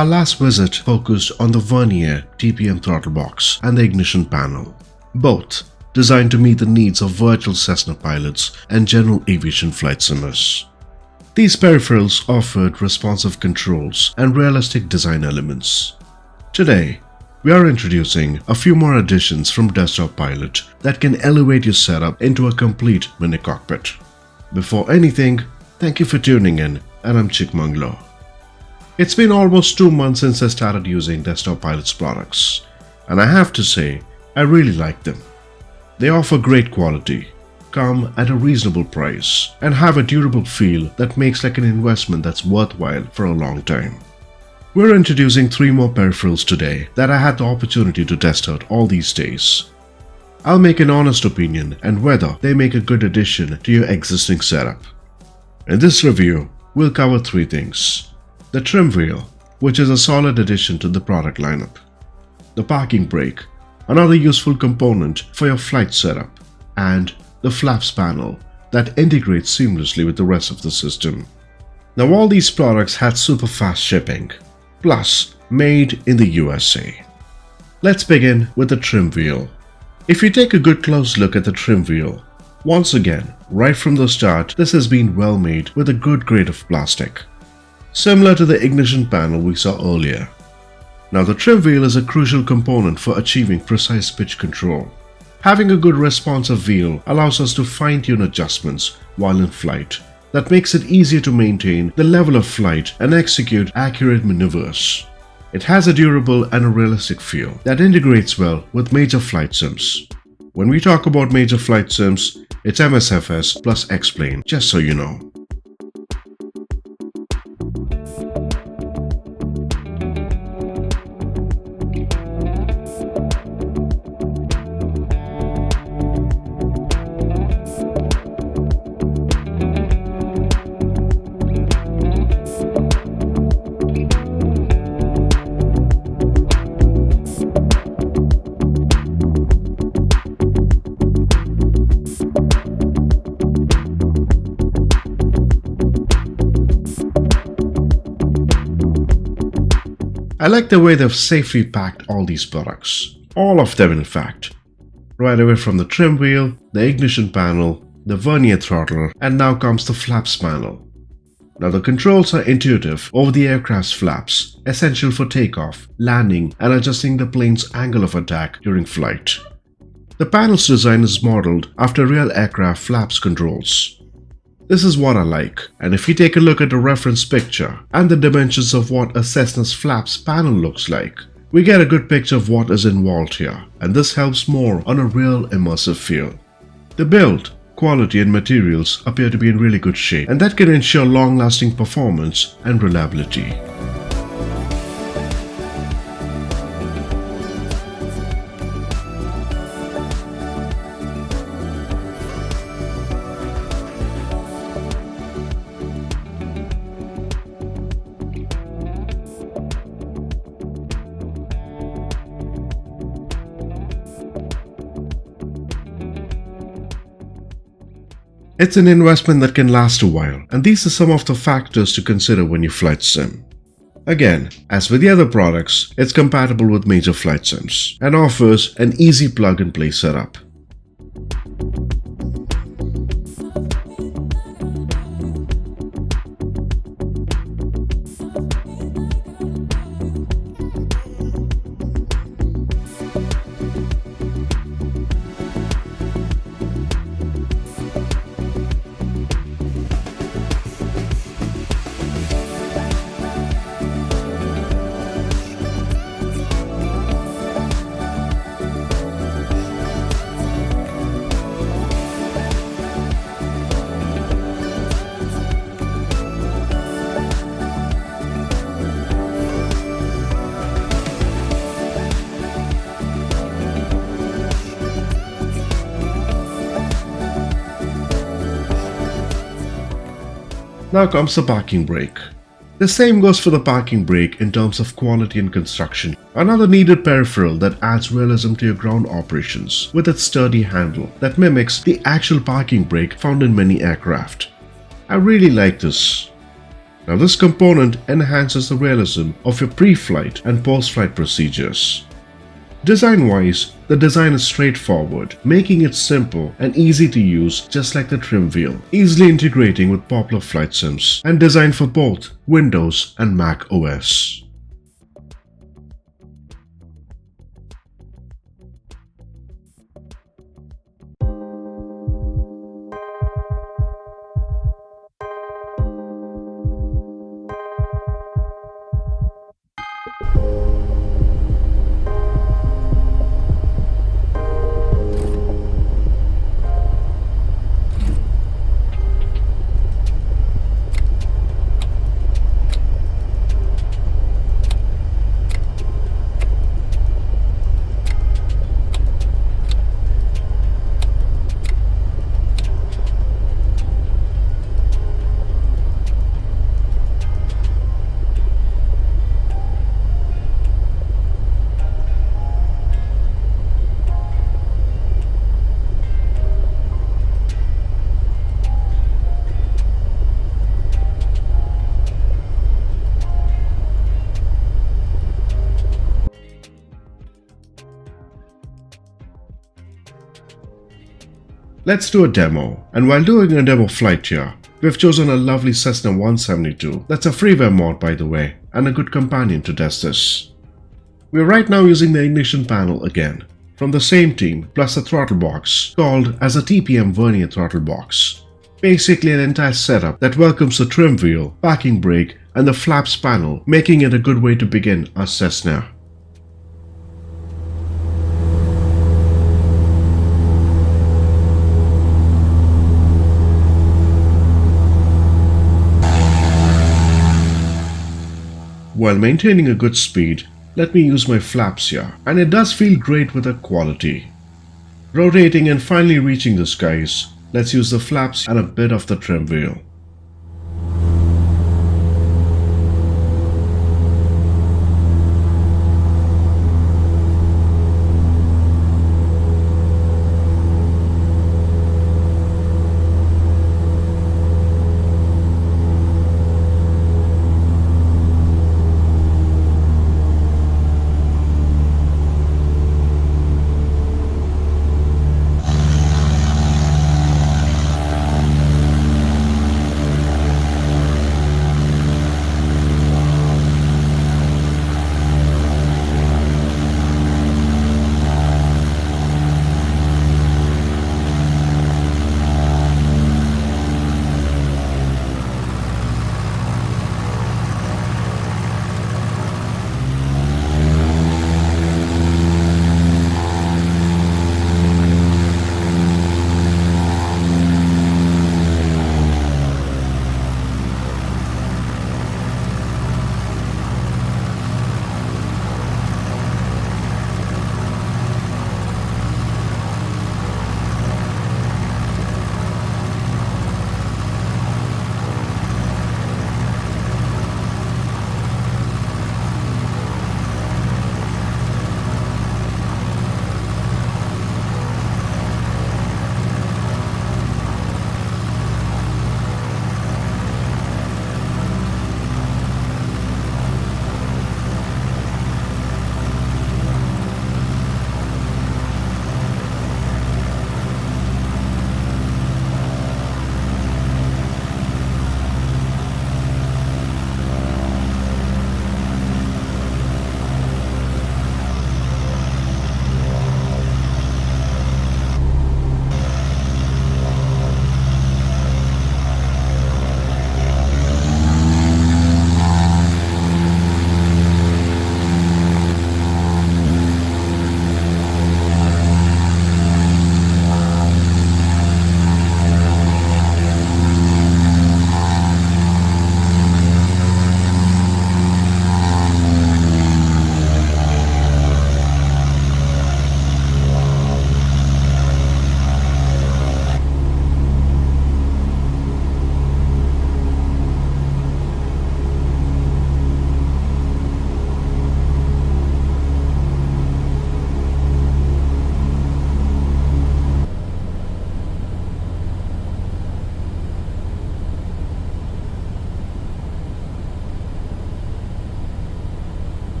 Our last visit focused on the vernier TPM throttle box and the ignition panel, both designed to meet the needs of virtual Cessna pilots and general aviation flight simmers. These peripherals offered responsive controls and realistic design elements. Today, we are introducing a few more additions from Desktop Pilot that can elevate your setup into a complete mini cockpit. Before anything, thank you for tuning in, and I'm Chikmanglo. It's been almost 2 months since I started using Desktop Pilot's products, and I have to say, I really like them. They offer great quality, come at a reasonable price, and have a durable feel that makes like an investment that's worthwhile for a long time. We're introducing 3 more peripherals today that I had the opportunity to test out all these days. I'll make an honest opinion and whether they make a good addition to your existing setup. In this review, we'll cover 3 things. The trim wheel, which is a solid addition to the product lineup. The parking brake, another useful component for your flight setup. And the flaps panel that integrates seamlessly with the rest of the system. Now all these products had super fast shipping, plus made in the USA. Let's begin with the trim wheel. If you take a good close look at the trim wheel, once again, right from the start, this has been well made with a good grade of plastic, similar to the ignition panel we saw earlier. Now the trim wheel is a crucial component for achieving precise pitch control. Having a good responsive wheel allows us to fine-tune adjustments while in flight. That makes it easier to maintain the level of flight and execute accurate maneuvers. It has a durable and a realistic feel that integrates well with major flight sims. When we talk about major flight sims, it's MSFS plus X-Plane, just so you know. I like the way they've safely packed all these products. All of them in fact. Right away from the trim wheel, the ignition panel, the vernier throttle, and now comes the flaps panel. Now the controls are intuitive over the aircraft's flaps, essential for takeoff, landing, and adjusting the plane's angle of attack during flight. The panel's design is modeled after real aircraft flaps controls. This is what I like, and if you take a look at the reference picture and the dimensions of what a Cessna's flaps panel looks like, we get a good picture of what is involved here, and this helps more on a real immersive feel. The build, quality and materials appear to be in really good shape, and that can ensure long-lasting performance and reliability. It's an investment that can last a while, and these are some of the factors to consider when you flight sim. Again, as with the other products, it's compatible with major flight sims and offers an easy plug-and-play setup. Now comes the parking brake. The same goes for the parking brake in terms of quality and construction. Another needed peripheral that adds realism to your ground operations with its sturdy handle that mimics the actual parking brake found in many aircraft. I really like this. Now this component enhances the realism of your pre-flight and post-flight procedures. Design-wise, the design is straightforward, making it simple and easy to use just like the trim wheel, easily integrating with popular flight sims, and designed for both Windows and Mac OS. Let's do a demo, and while doing a demo flight here, we've chosen a lovely Cessna 172, that's a freeware mod by the way, and a good companion to test this. We're right now using the ignition panel again, from the same team plus a throttle box called as a TPM vernier throttle box. Basically an entire setup that welcomes the trim wheel, parking brake and the flaps panel, making it a good way to begin our Cessna. While maintaining a good speed, let me use my flaps here, and it does feel great with the quality. Rotating and finally reaching the skies, let's use the flaps and a bit of the trim wheel.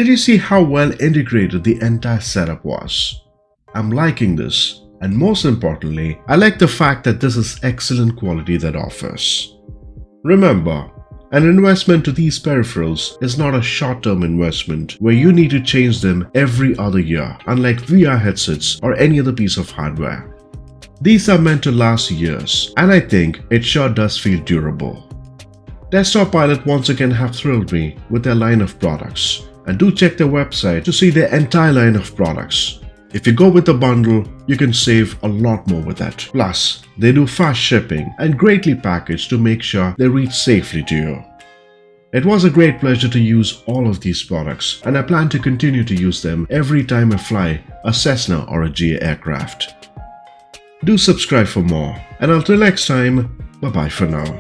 Did you see how well integrated the entire setup was? I'm liking this, and most importantly, I like the fact that this is excellent quality that offers. Remember, an investment to these peripherals is not a short-term investment where you need to change them every other year, unlike VR headsets or any other piece of hardware. These are meant to last years, and I think it sure does feel durable. Desktop Pilot once again have thrilled me with their line of products, and do check their website to see their entire line of products. If you go with the bundle, you can save a lot more with that. Plus, they do fast shipping and greatly packaged to make sure they reach safely to you. It was a great pleasure to use all of these products, and I plan to continue to use them every time I fly a Cessna or a GA aircraft. Do subscribe for more, and until next time, bye bye for now.